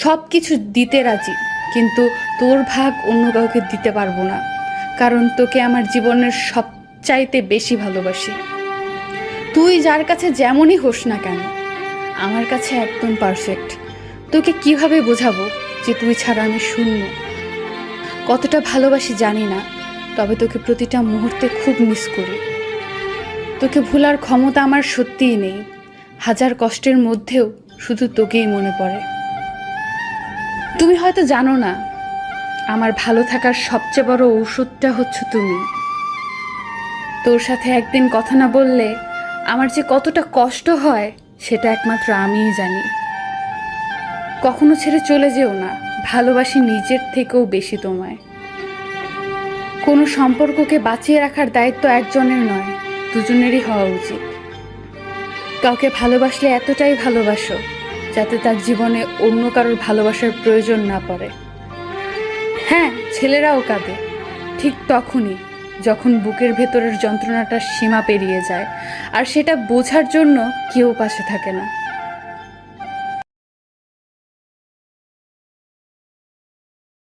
সব কিছু দিতে রাজি, কিন্তু তোর ভাগ অন্য কাউকে দিতে পারবো না, কারণ তোকে আমার জীবনের সবচাইতে বেশি ভালোবাসি। তুই যার কাছে যেমনই হোস না কেন, আমার কাছে একদম পারফেক্ট। তোকে কিভাবে বোঝাবো যে তুই ছাড়া আমি শূন্য? কতটা ভালোবাসি জানি না, তবে তোকে প্রতিটা মুহূর্তে খুব মিস করি। তোকে ভোলার ক্ষমতা আমার সত্যিই নেই। হাজার কষ্টের মধ্যেও শুধু তোকেই মনে পড়ে। তুমি হয়তো জানো না, আমার ভালো থাকার সবচেয়ে বড় ঔষধটা হচ্ছে তুমি। তোর সাথে একদিন কথা না বললে আমার যে কতটা কষ্ট হয় সেটা একমাত্র আমিই জানি। কখনো ছেড়ে চলে যেও না, ভালোবাসি নিজের থেকেও বেশি তোমায়। কোনো সম্পর্ককে বাঁচিয়ে রাখার দায়িত্ব একজনের নয়, দুজনেরই হওয়া উচিত। কাউকে ভালোবাসলে এতটাই ভালোবাসো যাতে তার জীবনে অন্য কারোর ভালোবাসার প্রয়োজন না পড়ে। হ্যাঁ, ছেলেরাও কাঁদে, ঠিক তখনই যখন বুকের ভেতরের যন্ত্রণাটা সীমা পেরিয়ে যায়, আর সেটা বোঝার জন্য কেউ পাশে থাকে না।